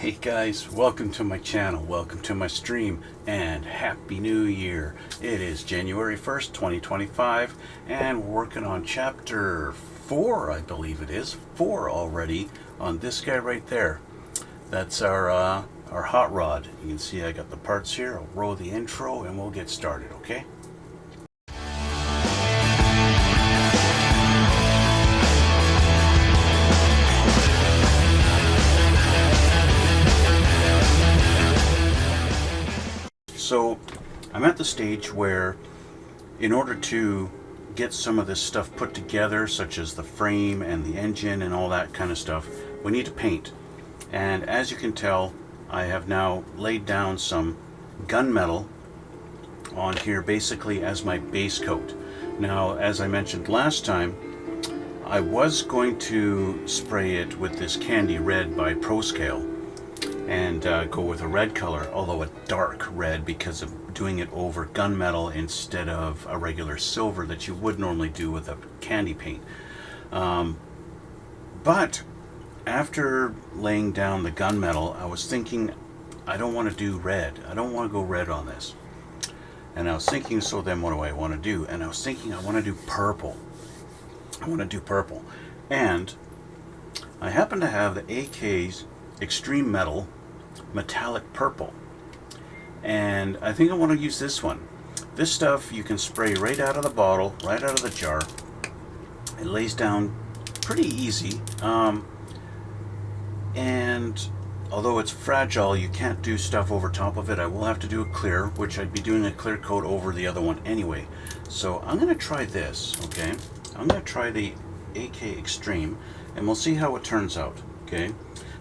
Hey guys, welcome to my channel, welcome to my stream, and Happy New Year. It is January 1st, 2025, and we're working on chapter 4, I believe it is, 4 already, on this guy right there. That's our hot rod. You can see I got the parts here. I'll roll the intro and we'll get started, okay? So I'm at the stage where in order to get some of this stuff put together, such as the frame and the engine and all that kind of stuff, we need to paint. And as you can tell, I have now laid down some gunmetal on here basically as my base coat. Now, as I mentioned last time, I was going to spray it with this candy red by ProScale and go with a red color, although a dark red, because of doing it over gunmetal instead of a regular silver that you would normally do with a candy paint. But after laying down the gunmetal, I was thinking, I don't want to do red. I don't want to go red on this. And I was thinking, so then what do I want to do? And I was thinking, I want to do purple. I want to do purple. And I happen to have the AK's Extreme Metal Metallic Purple, and I think I want to use this one. This stuff you can spray right out of the bottle, right out of the jar. It lays down pretty easy, and although it's fragile, you can't do stuff over top of it. I will have to do a clear, which I'd be doing a clear coat over the other one anyway. So I'm going to try this, okay? I'm going to try the AK Extreme, and we'll see how it turns out, okay?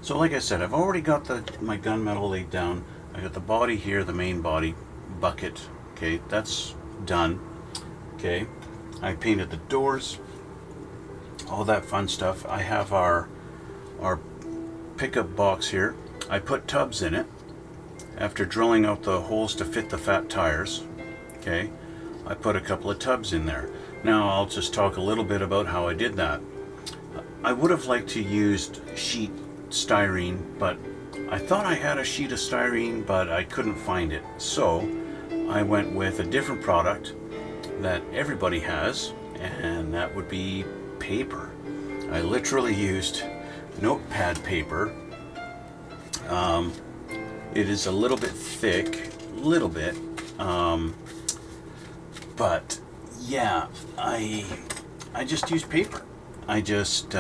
So like I said, I've already got my gunmetal laid down. I got the body here, the main body bucket. Okay, that's done. Okay, I painted the doors, all that fun stuff. I have our pickup box here. I put tubs in it after drilling out the holes to fit the fat tires. Okay, I put a couple of tubs in there. Now I'll just talk a little bit about how I did that. I would have liked to use sheet styrene, but I thought I had a sheet of styrene, but I couldn't find it. So I went with a different product that everybody has, and that would be paper. I literally used notepad paper. It is a little bit thick, but yeah, I just used paper. I just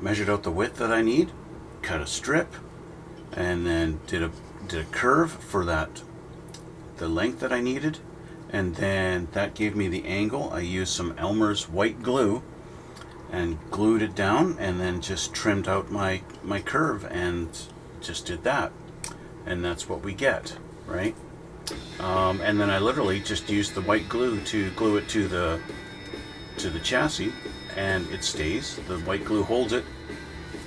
measured out the width that I need, cut a strip, and then did a curve for the length that I needed, and then that gave me the angle. I used some Elmer's white glue and glued it down, and then just trimmed out my curve and just did that, and that's what we get, right? And then I literally just used the white glue to glue it to the chassis, and it stays. The white glue holds it,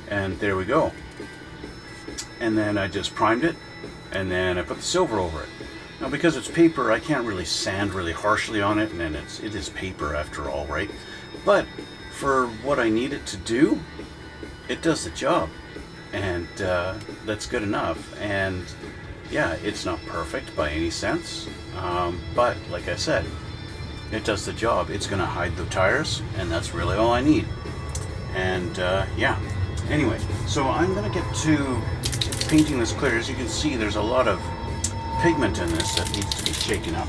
and there we go. And then I just primed it, and then I put the silver over it. Now, because it's paper, I can't really sand really harshly on it, and then it is paper after all, right? But for what I need it to do, it does the job, and that's good enough. And yeah, it's not perfect by any sense, but like I said, it does the job. It's going to hide the tires, and that's really all I need. And yeah, anyway, so I'm going to get to painting this clear. As you can see, there's a lot of pigment in this that needs to be shaken up.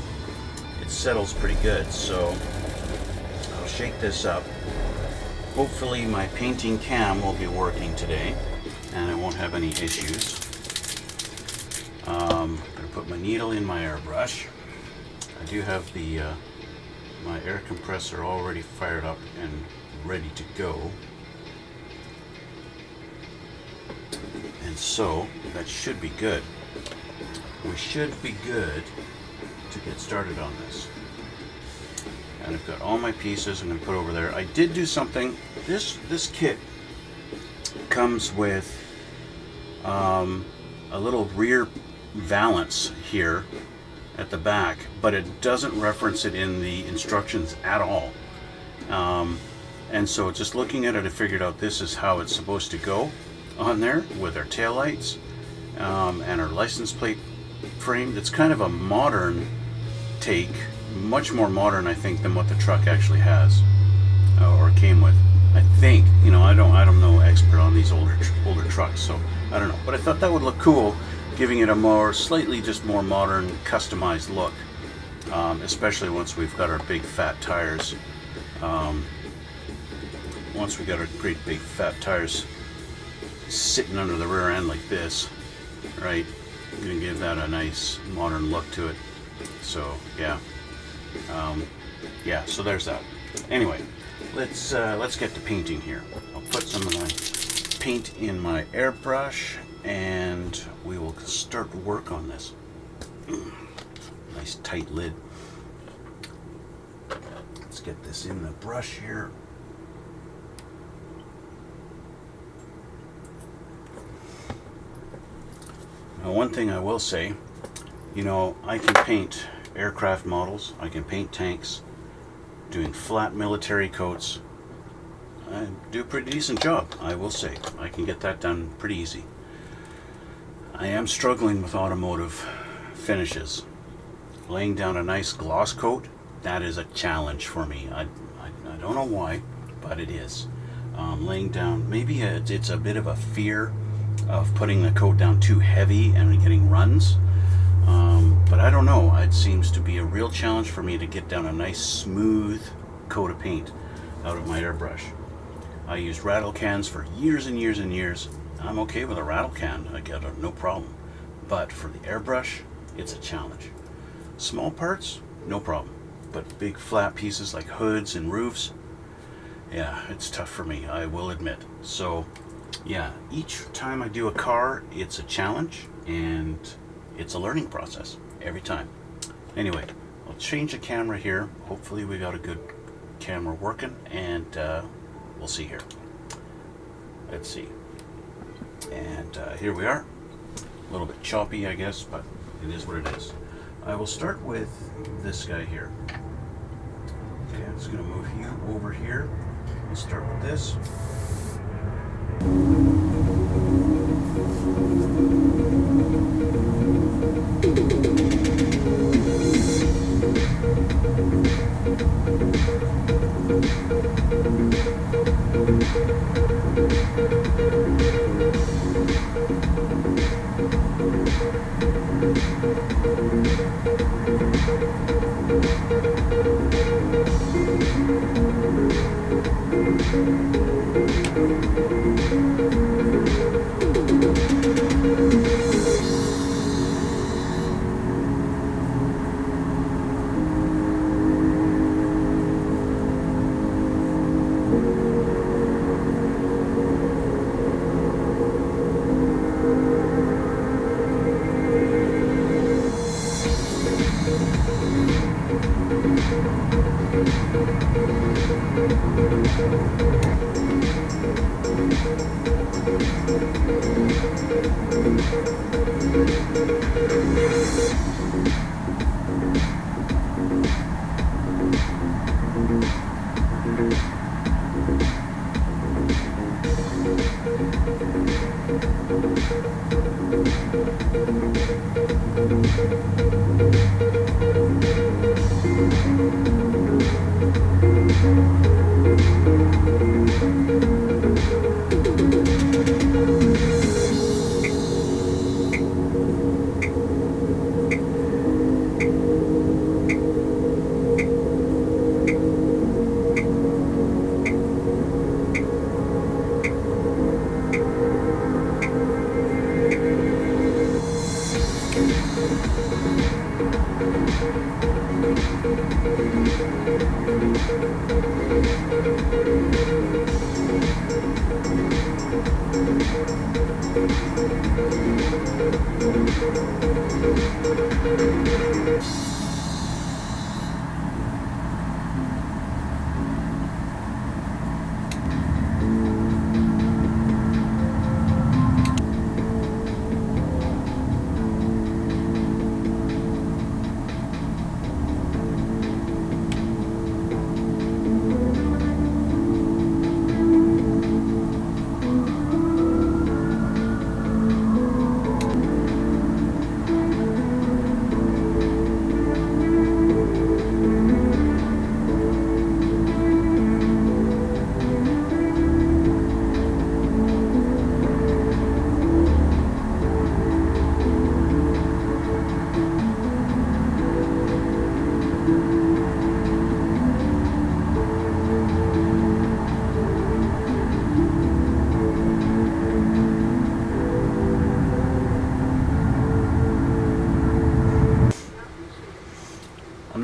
It settles pretty good, so I'll shake this up. Hopefully my painting cam will be working today, and I won't have any issues. I'm going to put my needle in my airbrush. I do have my air compressor already fired up and ready to go. And so that should be good. We should be good to get started on this. And I've got all my pieces I'm going to put over there. I did do something. This kit comes with a little rear valance here at the back, but it doesn't reference it in the instructions at all. And so just looking at it, I figured out this is how it's supposed to go on there with our taillights. and our license plate frame. It's kind of a modern take, much more modern, I think, than what the truck actually has or came with. I think, I'm no expert on these older trucks, so I don't know. But I thought that would look cool, giving it a slightly just more modern, customized look, especially once we've got our big fat tires. Once we got our great big fat tires sitting under the rear end like this, right? I'm gonna give that a nice modern look to it. So yeah, so there's that. Anyway, let's get to painting here. I'll put some of my paint in my airbrush, and we will start work on this. Nice tight lid. Let's get this in the brush here. Now, one thing I will say, I can paint aircraft models, I can paint tanks, doing flat military coats. I do a pretty decent job, I will say. I can get that done pretty easy. I am struggling with automotive finishes. Laying down a nice gloss coat, that is a challenge for me. I don't know why, but it is. Laying down, maybe it's a bit of a fear of putting the coat down too heavy and getting runs. But I don't know, it seems to be a real challenge for me to get down a nice smooth coat of paint out of my airbrush. I used rattle cans for years and years and years. I'm okay with a rattle can, I get it, no problem. But for the airbrush, it's a challenge. Small parts, no problem. But big flat pieces like hoods and roofs, yeah, it's tough for me, I will admit. So yeah, each time I do a car, it's a challenge and it's a learning process every time. Anyway, I'll change the camera here. Hopefully we got a good camera working, and we'll see here. Let's see. And here we are. A little bit choppy, I guess, but it is what it is. I will start with this guy here. Okay, I'm just going to move you over here. We'll start with this.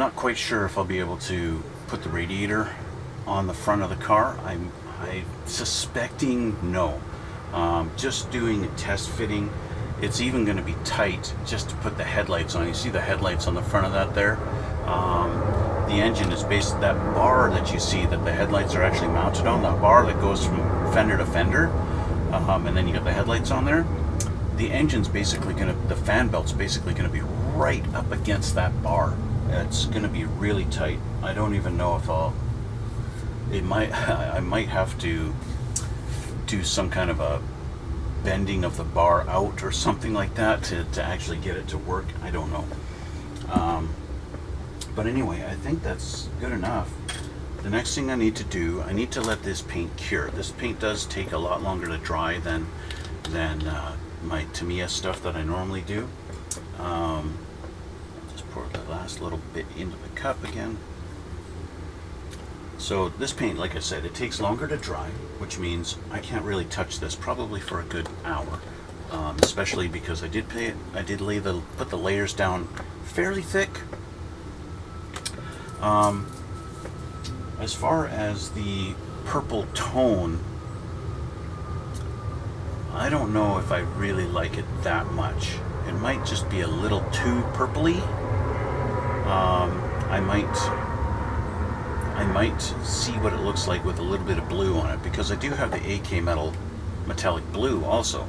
not quite sure if I'll be able to put the radiator on the front of the car. I'm suspecting no. Just doing a test fitting. It's even going to be tight just to put the headlights on. You see the headlights on the front of that there? The engine is based, that bar that you see that the headlights are actually mounted on, that bar that goes from fender to fender, and then you got the headlights on there. The engine's basically going to, the fan belt's basically going to be right up against that bar. It's going to be really tight. I don't even know if I might have to do some kind of a bending of the bar out or something like that to actually get it to work. I don't know. But anyway, I think that's good enough. The next thing I need to do, I need to let this paint cure. This paint does take a lot longer to dry than my Tamiya stuff that I normally do. Just pour the last little bit into the cup again. So this paint, like I said, it takes longer to dry, which means I can't really touch this probably for a good hour, especially because I did put the layers down fairly thick. As far as the purple tone, I don't know if I really like it that much. It might just be a little too purpley. I might see what it looks like with a little bit of blue on it, because I do have the AK metal metallic blue also.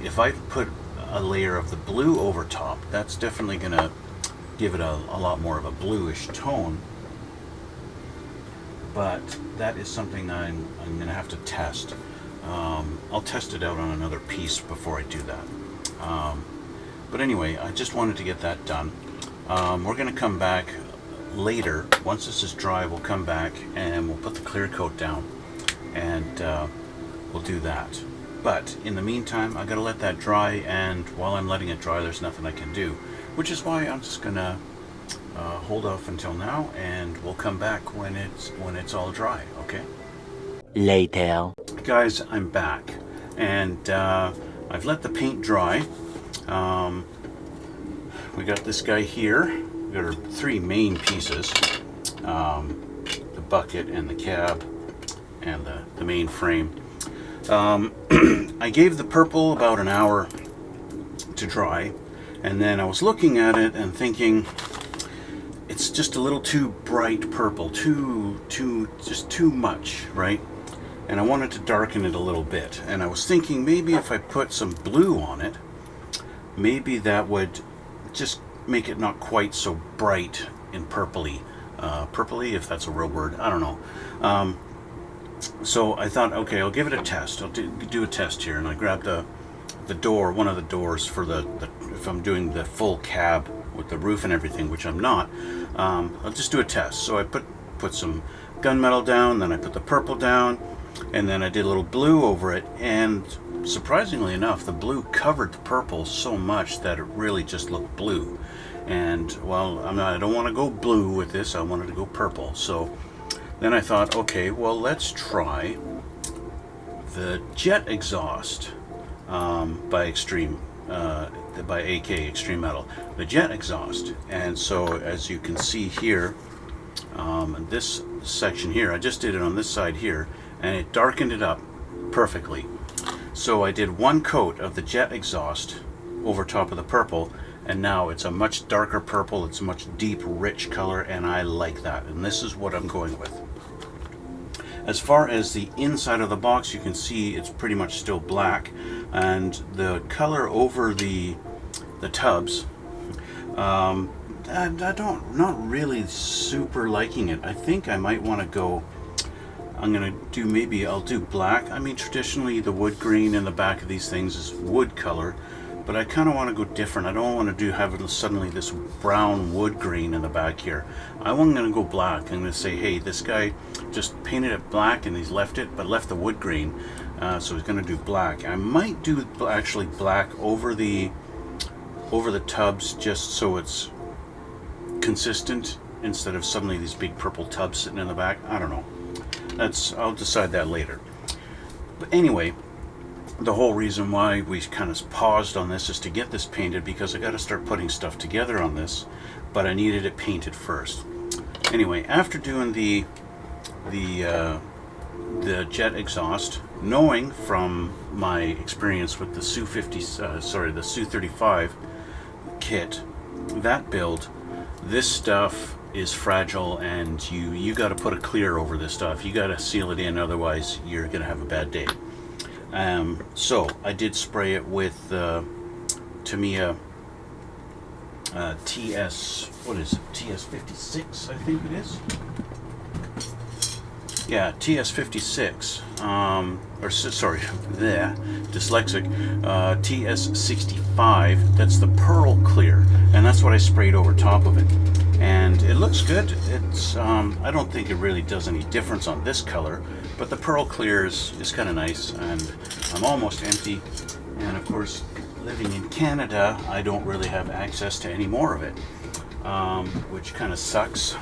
If I put a layer of the blue over top, that's definitely going to give it a lot more of a bluish tone. But that is something I'm going to have to test. I'll test it out on another piece before I do that. But anyway, I just wanted to get that done. We're going to come back later. Once this is dry, we'll come back and we'll put the clear coat down, and we'll do that. But in the meantime, I got to let that dry, and while I'm letting it dry, there's nothing I can do, which is why I'm just going to hold off until now, and we'll come back when it's all dry. Okay? Later. Guys, I'm back, and I've let the paint dry. We got this guy here. We got our three main pieces, the bucket and the cab and the main frame. I gave the purple about an hour to dry, and then I was looking at it and thinking it's just a little too bright purple, just too much, right? And I wanted to darken it a little bit, and I was thinking maybe if I put some blue on it, maybe that would just make it not quite so bright and purpley, if that's a real word, I don't know. So I thought, okay, I'll give it a test. I'll do a test here, and I grabbed the door, one of the doors for the if I'm doing the full cab with the roof and everything, which I'm not. I'll just do a test. So I put some gunmetal down, then I put the purple down, and then I did a little blue over it, and surprisingly enough, the blue covered the purple so much that it really just looked blue. And well, I don't want to go blue with this. I wanted to go purple. So then I thought, okay, well, let's try the jet exhaust by AK Extreme Metal, the jet exhaust. And so as you can see here, this section here, I just did it on this side here, and it darkened it up perfectly. So I did one coat of the jet exhaust over top of the purple, and now it's a much darker purple. It's a much deep, rich color, and I like that, and this is what I'm going with. As far as the inside of the box, you can see it's pretty much still black, and the color over the tubs, not really super liking it. I think I might want to go, I'll do black. I mean, traditionally the wood green in the back of these things is wood color, but I kind of want to go different. I don't want to have suddenly this brown wood green in the back here. I'm going to go black. I'm going to say, hey, this guy just painted it black and he's left the wood green, so he's going to do black. I might do actually black over the tubs, just so it's consistent instead of suddenly these big purple tubs sitting in the back. I don't know. I'll decide that later. But anyway, the whole reason why we kind of paused on this is to get this painted, because I got to start putting stuff together on this, but I needed it painted first. Anyway, after doing the jet exhaust, knowing from my experience with the the Su-35 kit, that build, this stuff is fragile, and you got to put a clear over this stuff. You got to seal it in, otherwise you're gonna have a bad day. So I did spray it with Tamiya TS, what is it, TS56, I think it is. Yeah, TS56, dyslexic, TS65, that's the pearl clear, and that's what I sprayed over top of it. And it looks good. It's, I don't think it really does any difference on this color, but the pearl clear is kind of nice, and I'm almost empty. And of course, living in Canada, I don't really have access to any more of it, which kind of sucks.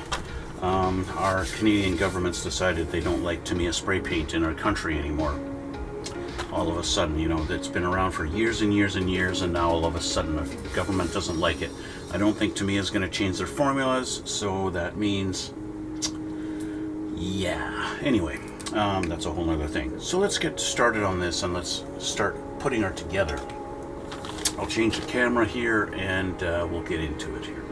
Our Canadian government's decided they don't like Tamiya spray paint in our country anymore. All of a sudden, you know, that's been around for years and years and years, and now all of a sudden the government doesn't like it. I don't think Tamiya's going to change their formulas, so that means, yeah. Anyway, that's a whole other thing. So let's get started on this, and let's start putting her together. I'll change the camera here, and we'll get into it here.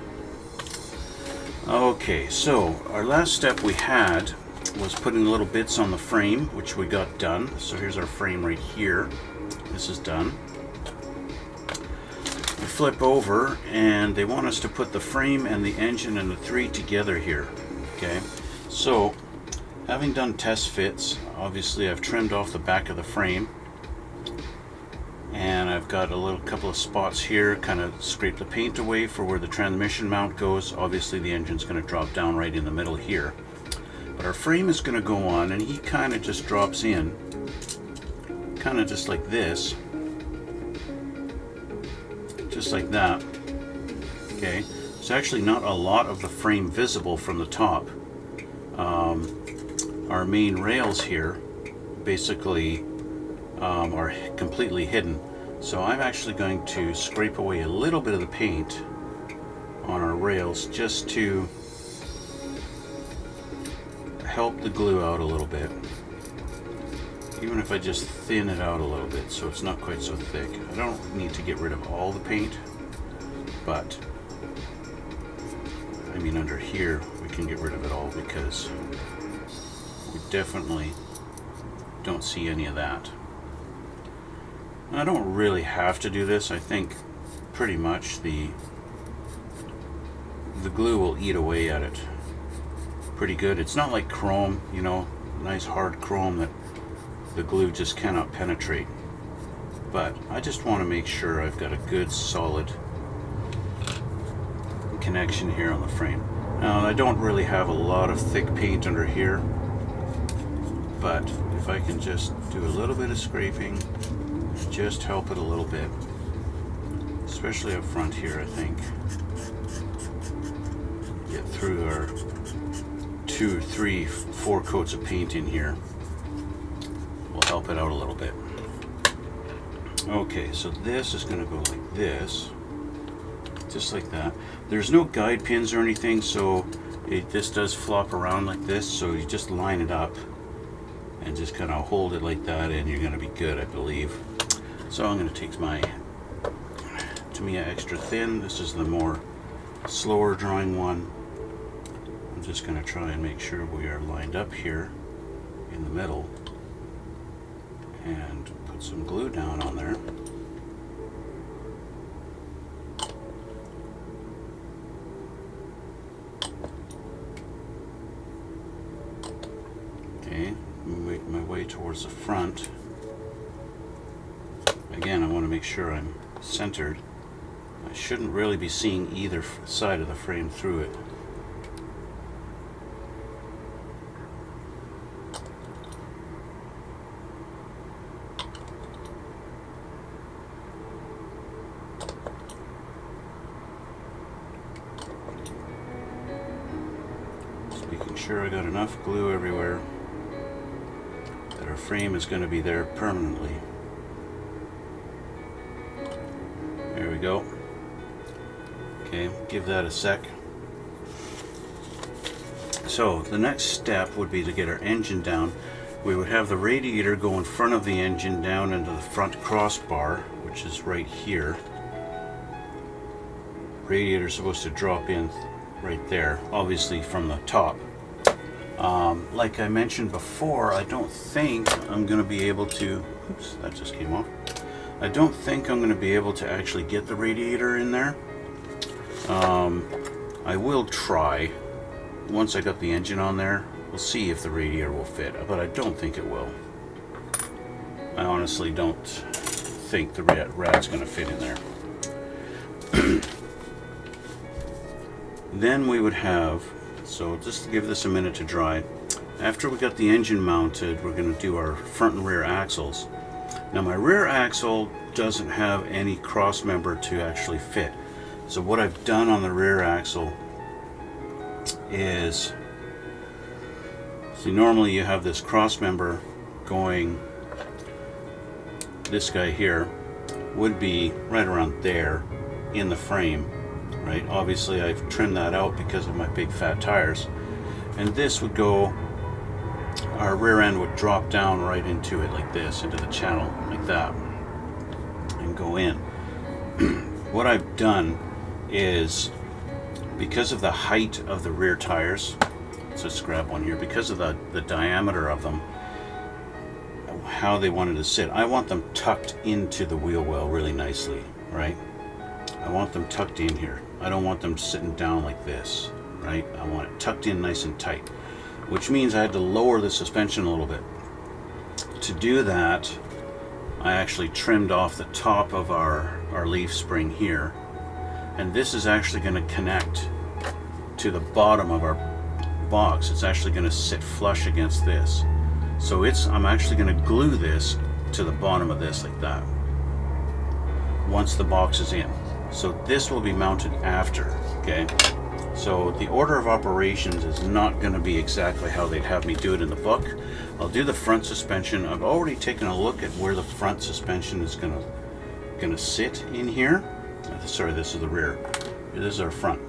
Okay, so our last step we had was putting little bits on the frame, which we got done. So here's our frame right here. This is done. We flip over, and they want us to put the frame and the engine and the three together here. Okay, so having done test fits, obviously I've trimmed off the back of the frame, and I've got a couple of spots here, kind of scrape the paint away for where the transmission mount goes. Obviously the engine's going to drop down right in the middle here, but our frame is going to go on, and he kind of just drops in, kind of just like this, just like that. Okay, there's actually not a lot of the frame visible from the top. Our main rails here basically are completely hidden. So I'm actually going to scrape away a little bit of the paint on our rails just to help the glue out a little bit. Even if I just thin it out a little bit so it's not quite so thick. I don't need to get rid of all the paint, but I mean under here we can get rid of it all, because we definitely don't see any of that. I don't really have to do this. I think pretty much the glue will eat away at it pretty good. It's not like chrome, you know, nice hard chrome that the glue just cannot penetrate. But I just want to make sure I've got a good solid connection here on the frame. Now I don't really have a lot of thick paint under here, but if I can just do a little bit of scraping, just help it a little bit, especially up front here. I think get through our 2, 3, 4 coats of paint in here will help it out a little bit. Okay, so this is going to go like this, just like that. There's no guide pins or anything, so this does flop around like this, so you just line it up and just kind of hold it like that, and you're going to be good, I believe. So I'm going to take my Tamiya Extra Thin. This is the more slower drawing one. I'm just going to try and make sure we are lined up here in the middle, and put some glue down on there. Okay, make my way towards the front. Again, I want to make sure I'm centered. I shouldn't really be seeing either side of the frame through it. Just making sure I got enough glue everywhere that our frame is going to be there permanently. we go. Okay, give that a sec. So the next step would be to get our engine down. We would have the radiator go in front of the engine down into the front crossbar, which is right here. Radiator is supposed to drop in right there, obviously from the top. Like I mentioned before, I don't think I'm going to be able to, oops, that just came off. I don't think I'm going to be able to actually get the radiator in there. I will try. Once I got the engine on there, we'll see if the radiator will fit, but I don't think it will. I honestly don't think the rat's going to fit in there. Then we would have, so just to give this a minute to dry, after we got the engine mounted, we're going to do our front and rear axles. Now my rear axle doesn't have any cross member to actually fit. So what I've done on the rear axle is, see, normally you have this cross member going, this guy here would be right around there in the frame, right? Obviously I've trimmed that out because of my big fat tires, and this would go, our rear end would drop down right into it like this, into the channel like that, and go in. What I've done is, because of the height of the rear tires, let's just grab one here, because of the diameter of them, how they wanted to sit, I want them tucked into the wheel well really nicely, right? I want them tucked in here. I don't want them sitting down like this, right? I want it tucked in nice and tight, which means I had to lower the suspension a little bit. To do that, I actually trimmed off the top of our leaf spring here, and this is actually going to connect to the bottom of our box. It's actually going to sit flush against this. So I'm actually going to glue this to the bottom of this like that once the box is in. So this will be mounted after, okay? So the order of operations is not going to be exactly how they'd have me do it in the book. I'll do the front suspension. I've already taken a look at where the front suspension is going to sit in here. Sorry, this is the rear. This is our front.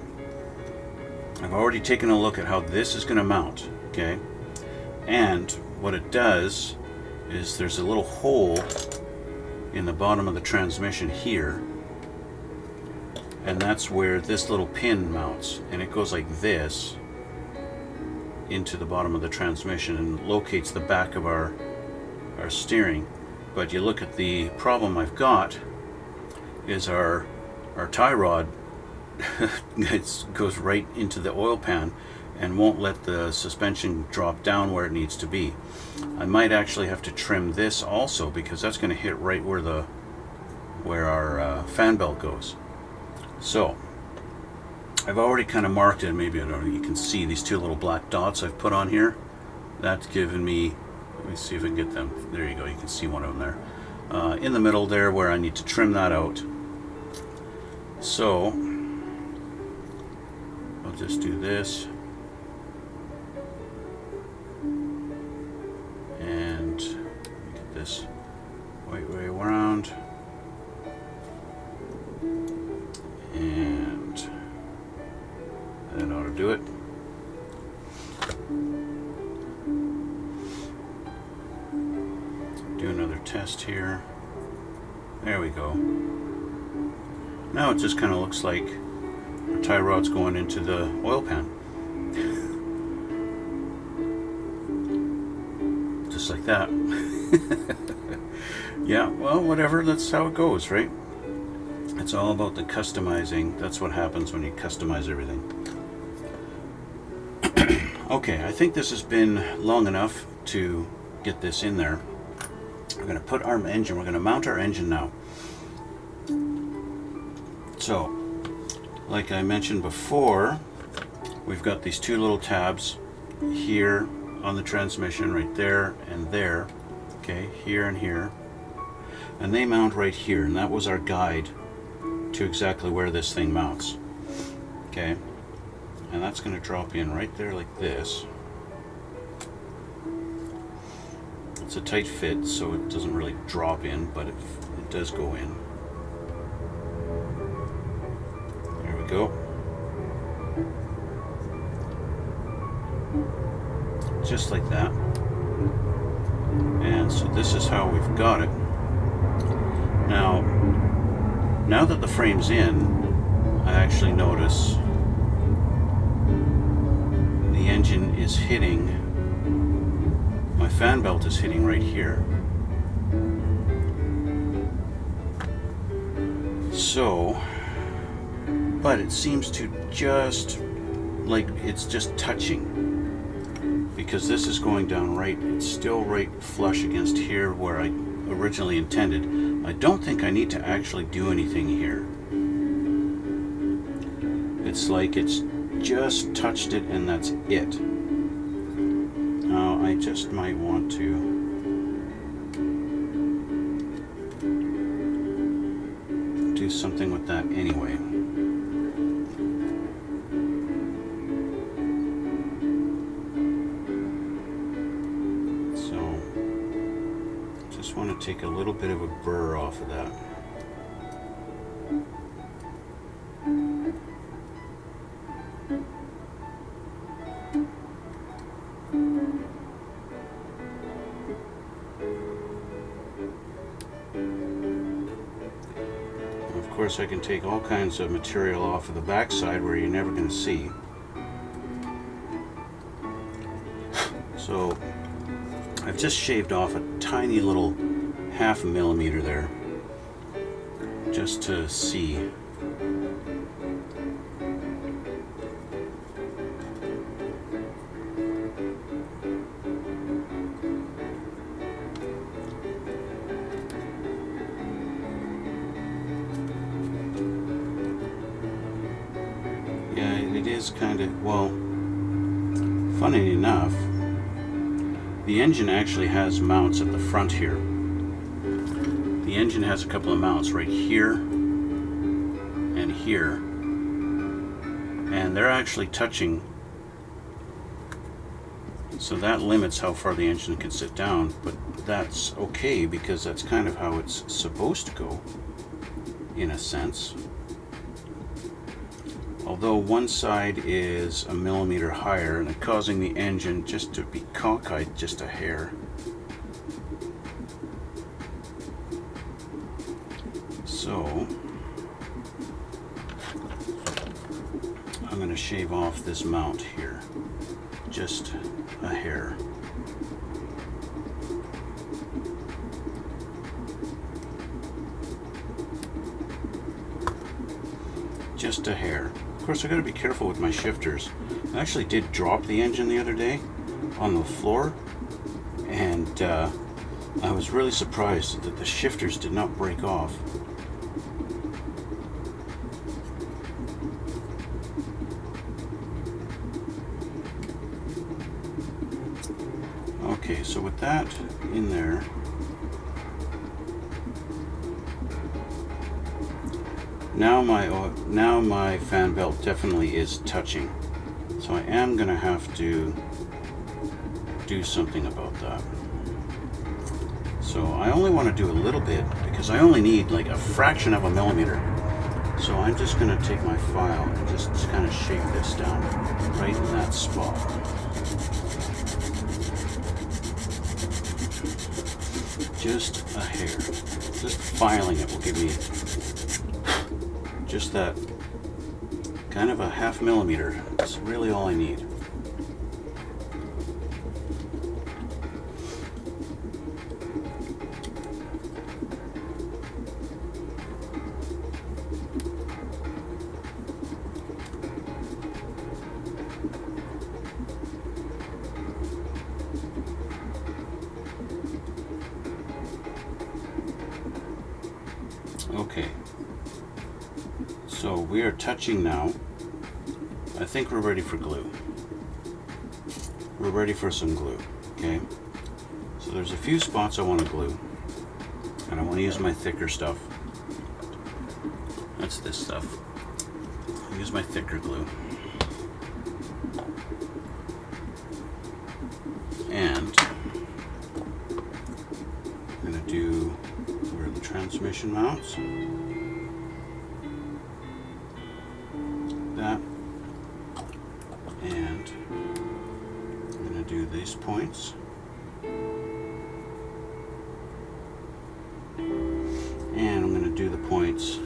I've already taken a look at how this is going to mount, okay? And what it does is there's a little hole in the bottom of the transmission here, and that's where this little pin mounts, and it goes like this into the bottom of the transmission and locates the back of our steering. But you look at the problem I've got is our tie rod it goes right into the oil pan and won't let the suspension drop down where it needs to be. I might actually have to trim this also, because that's going to hit right where our fan belt goes. So I've already kind of marked it. Maybe, I don't know, you can see these two little black dots I've put on here. That's given me, let me see if I can get them. There you go, you can see one of them there. In the middle there where I need to trim that out. So I'll just do this. And get this right way around. And that ought to do it. Do another test here. There we go. Now it just kind of looks like our tie rod's going into the oil pan. Just like that. Yeah, well, whatever, that's how it goes, right? It's all about the customizing. That's what happens when you customize everything. Okay, I think this has been long enough to get this in there. We're going to put our engine, we're going to mount our engine now. So, like I mentioned before, we've got these two little tabs here on the transmission, right there and there, okay, here and here, and they mount right here, and that was our guide to exactly where this thing mounts, okay, and that's going to drop in right there like this. It's a tight fit, so it doesn't really drop in, but it does go in. go. Just like that. And so this is how we've got it. Now that the frame's in, I actually notice the engine is hitting, my fan belt is hitting right here. So, but it seems to just, like it's just touching. Because this is going down right, it's still right flush against here where I originally intended. I don't think I need to actually do anything here. It's like it's just touched it and that's it. Now I just might want to do something with that anyway. Want to take a little bit of a burr off of that. Of course, I can take all kinds of material off of the backside where you're never going to see. So I've just shaved off a tiny little 0.5 millimeter there, just to see. Yeah, it is kind of, well, funny enough, the engine actually has mounts at the front here. The engine has a couple of mounts right here and here, and they're actually touching, so that limits how far the engine can sit down, but that's okay because that's kind of how it's supposed to go, in a sense. Although one side is a millimeter higher and it's causing the engine just to be cockeyed just a hair. So I'm going to shave off this mount here, just a hair. Just a hair. Of course, I got to be careful with my shifters. I actually did drop the engine the other day on the floor, and I was really surprised that the shifters did not break off. Okay, so with that in there, now my fan belt definitely is touching, so I am going to have to do something about that. So I only want to do a little bit because I only need like a fraction of a millimeter. So I'm just going to take my file and just kind of shave this down right in that spot. Just a hair. Just filing it will give me just that kind of a 0.5 millimeter. That's really all I need. Okay, so we are touching now. I think we're ready for glue. We're ready for some glue, okay? So there's a few spots I want to glue, and I want to use my thicker stuff. That's this stuff. I'll use my thicker glue. And I'm going to do where the transmission mounts. fuse points. And I'm going to do the points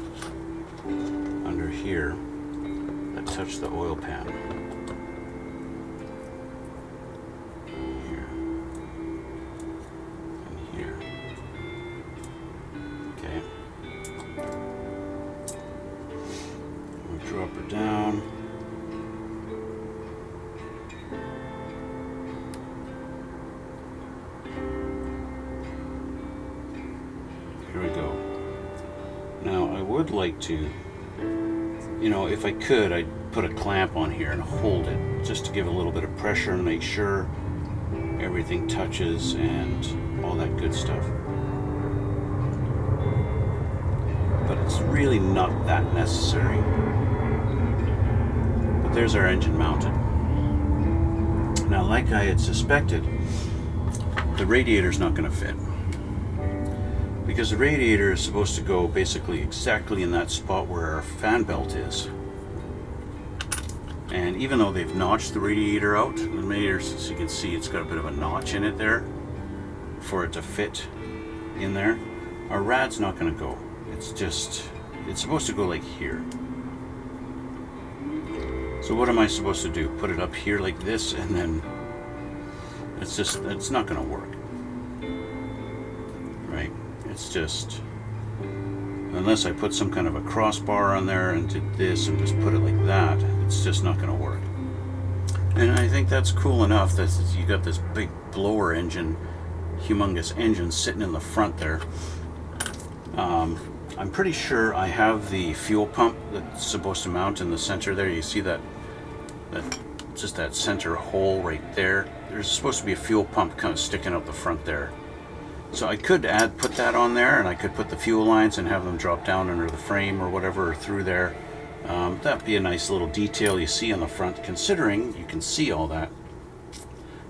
under here that touch the oil pan. Here. And here. Okay. I'm going to drop her down. Here we go. Now I would like to, you know, if I could, I'd put a clamp on here and hold it just to give a little bit of pressure and make sure everything touches and all that good stuff. But it's really not that necessary. But there's our engine mounted. Now, like I had suspected, the radiator's not going to fit. Because the radiator is supposed to go basically exactly in that spot where our fan belt is. And even though they've notched the radiator out, the radiator, as you can see, it's got a bit of a notch in it there for it to fit in there. Our rad's not going to go. It's supposed to go like here. So what am I supposed to do? Put it up here like this, and then it's not going to work. Right? It's just, unless I put some kind of a crossbar on there and did this and just put it like that, it's just not going to work. And I think that's cool enough that you got this big blower engine, humongous engine sitting in the front there. I'm pretty sure I have the fuel pump that's supposed to mount in the center there. You see that just that center hole right there? There's supposed to be a fuel pump kind of sticking out the front there. So I could put that on there, and I could put the fuel lines and have them drop down under the frame or whatever, or through there. That'd be a nice little detail you see on the front, considering you can see all that.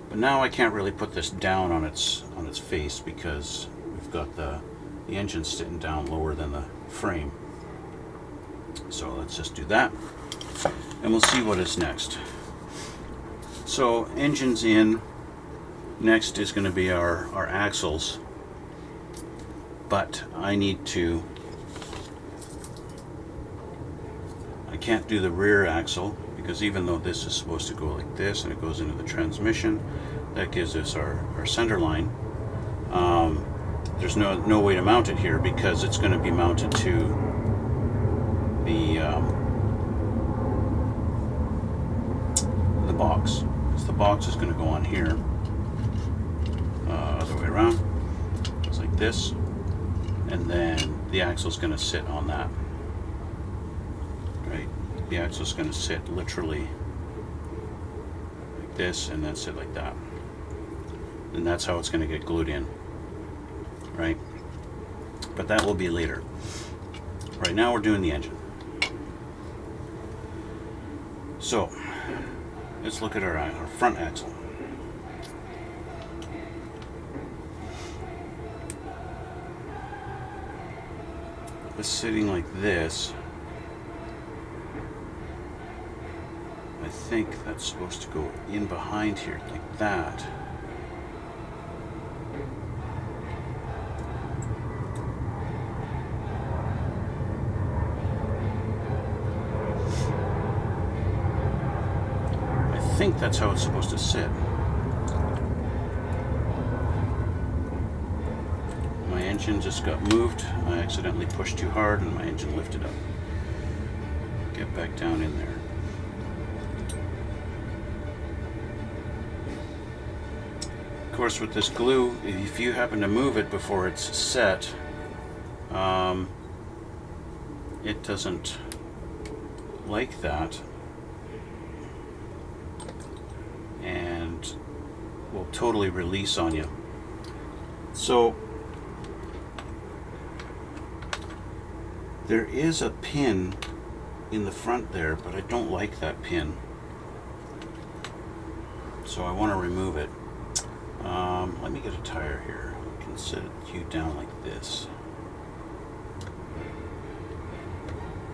But now I can't really put this down on its face because we've got the engine sitting down lower than the frame. So let's just do that, and we'll see what is next. So engine's in. Next is going to be our axles. But I can't do the rear axle, because even though this is supposed to go like this and it goes into the transmission, that gives us our center line. There's no way to mount it here because it's going to be mounted to the box. Because the box is going to go on here. Other way around. It's like this. And then the axle is going to sit on that. Right? The axle is going to sit literally like this and then sit like that. And that's how it's going to get glued in. Right? But that will be later. Right now we're doing the engine. So, let's look at our front axle. It's sitting like this. I think that's supposed to go in behind here like that. I think that's how it's supposed to sit. My engine just got moved. I accidentally pushed too hard and my engine lifted up. Get back down in there. Of course, with this glue, if you happen to move it before it's set, it doesn't like that and will totally release on you. So there is a pin in the front there, but I don't like that pin. So I want to remove it. Let me get a tire here. I can set you down like this.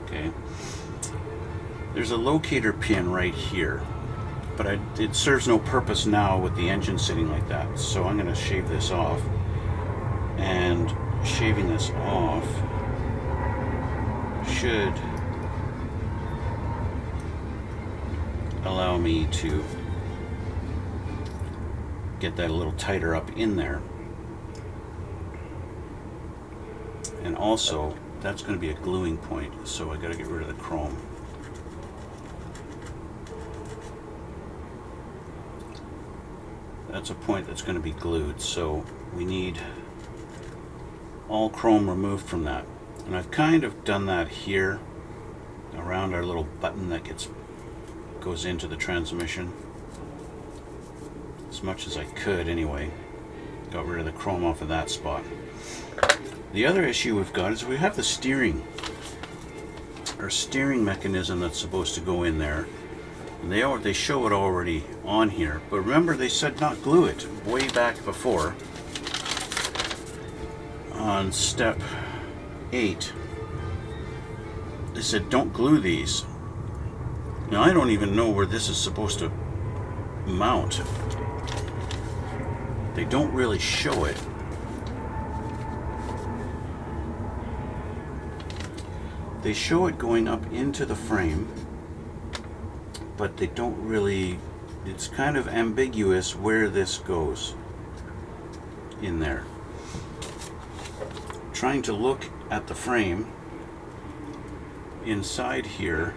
Okay. There's a locator pin right here, but it serves no purpose now with the engine sitting like that. So I'm going to shave this off. And shaving this off should allow me to get that a little tighter up in there. And also, that's going to be a gluing point, so I got to get rid of the chrome. That's a point that's going to be glued, so we need all chrome removed from that. And I've kind of done that here around our little button that goes into the transmission, as much as I could anyway. Got rid of the chrome off of that spot. The other issue we've got is we have the steering mechanism that's supposed to go in there. And they show it already on here, but remember they said not glue it way back before on step 8. They said don't glue these. Now I don't even know where this is supposed to mount. They don't really show it. They show it going up into the frame, but they don't really, it's kind of ambiguous where this goes in there. Trying to look at the frame inside here,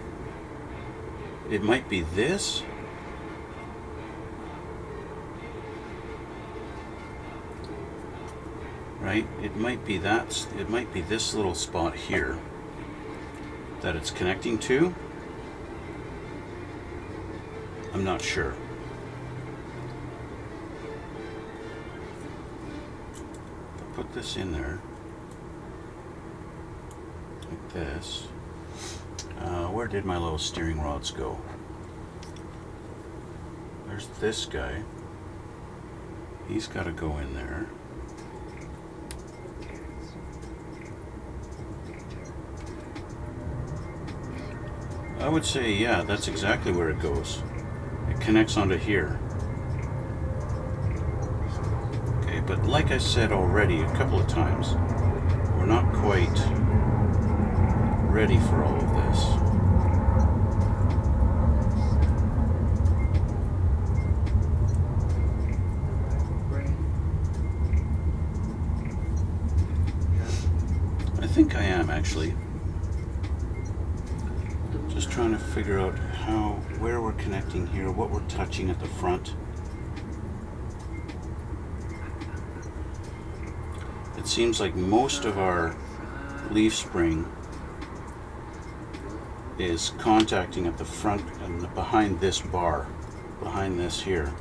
it might be this. Right? It might be that, it might be this little spot here that it's connecting to. I'm not sure. Put this in there like this. Where did my little steering rods go? There's this guy. He's got to go in there. I would say, yeah, that's exactly where it goes. It connects onto here. Okay, but like I said already a couple of times, we're not quite ready for all of this. I think I am actually. Just trying to figure out where we're connecting here, what we're touching at the front. It seems like most of our leaf spring is contacting at the front and behind this bar, behind this here.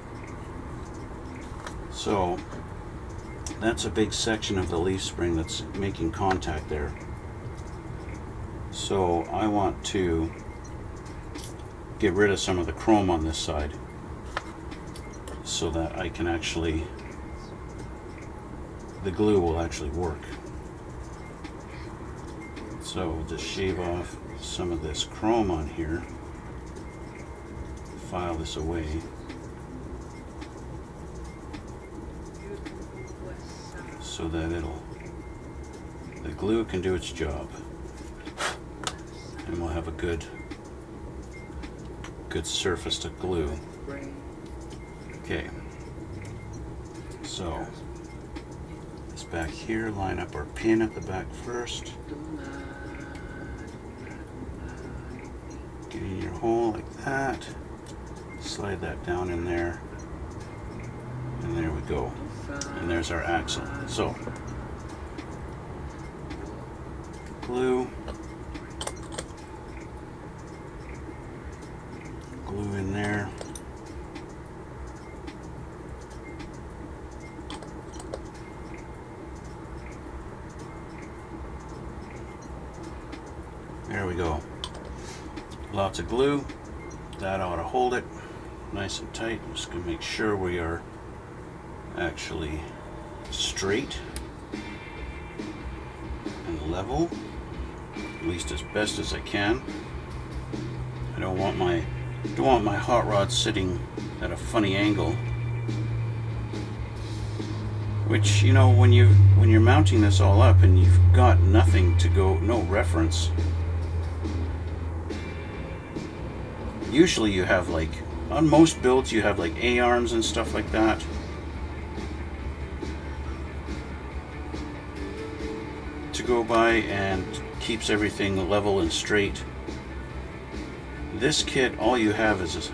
So that's a big section of the leaf spring that's making contact there. So I want to get rid of some of the chrome on this side so that I can actually, the glue will actually work. So we'll just shave off some of this chrome on here, file this away. So that the glue can do its job. And we'll have a good surface to glue. Okay, so this back here, line up our pin at the back first. Get in your hole like that. Slide that down in there. And there we go. And there's our axle. So, glue. Glue in there. There we go. Lots of glue. That ought to hold it nice and tight. I'm just going to make sure we are actually straight and level, at least as best as I can. I don't want my Don't want my hot rod sitting at a funny angle. Which, you know, when you're mounting this all up and you've got nothing to go, no reference. Usually you have like, on most builds you have like A-arms and stuff like that. To go by and keeps everything level and straight. This kit, all you have is,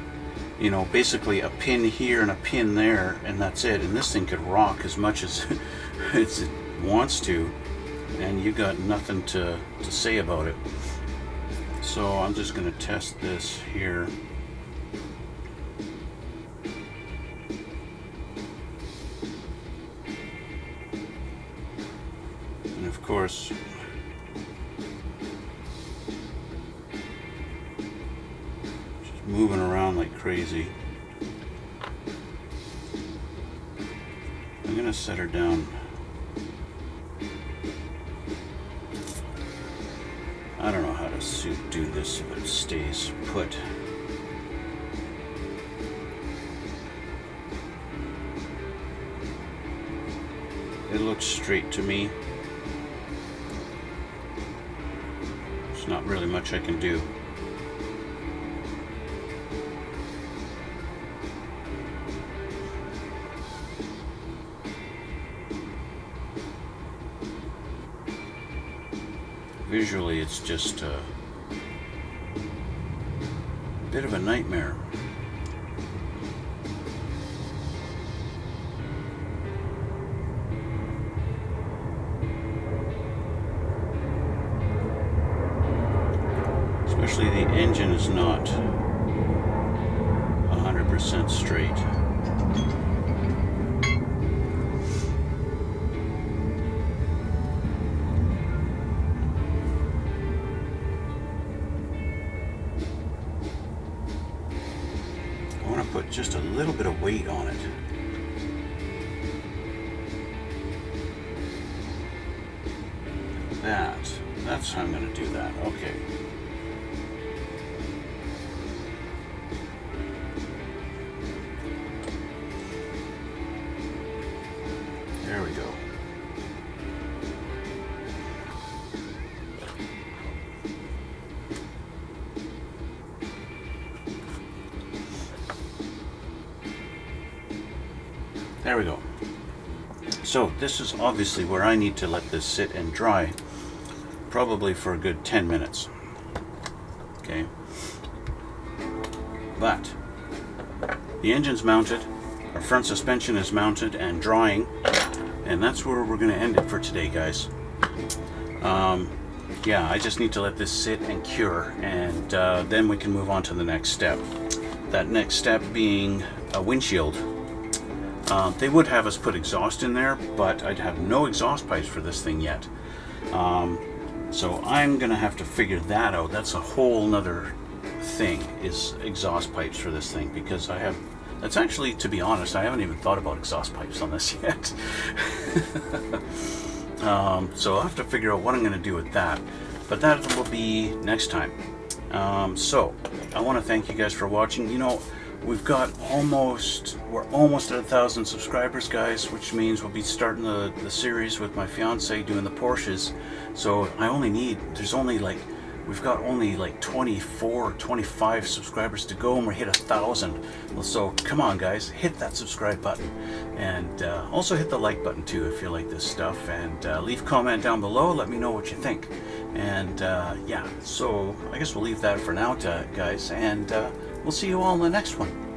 you know, basically a pin here and a pin there, and that's it. And this thing could rock as much as it wants to, and you got nothing to say about it. So I'm just going to test this here. And of course, just moving around like crazy. I'm going to set her down. I don't know how to do this so it stays put. It looks straight to me. There's not really much I can do. Visually, it's just a bit of a nightmare. Especially the engine is not 100% straight. Put just a little bit of weight on it. That's how I'm going to do that. Okay. There we go. There we go. So this is obviously where I need to let this sit and dry, probably for a good 10 minutes. Okay. But the engine's mounted, our front suspension is mounted and drying, and that's where we're going to end it for today, guys. Yeah, I just need to let this sit and cure, and then we can move on to the next step. That next step being a windshield. They would have us put exhaust in there, but I'd have no exhaust pipes for this thing yet. So I'm gonna have to figure that out. That's a whole nother thing, is exhaust pipes for this thing, because that's actually, to be honest, I haven't even thought about exhaust pipes on this yet. So I'll have to figure out what I'm gonna do with that, but that will be next time. So I want to thank you guys for watching. You know, we're almost at 1,000 subscribers, guys, which means we'll be starting the series with my fiance doing the Porsches. So we've got only like 24 or 25 subscribers to go, and we hit 1,000. So come on, guys, hit that subscribe button, and also hit the like button too if you like this stuff, and leave a comment down below. Let me know what you think. And yeah, so I guess we'll leave that for now, guys, and we'll see you all in the next one.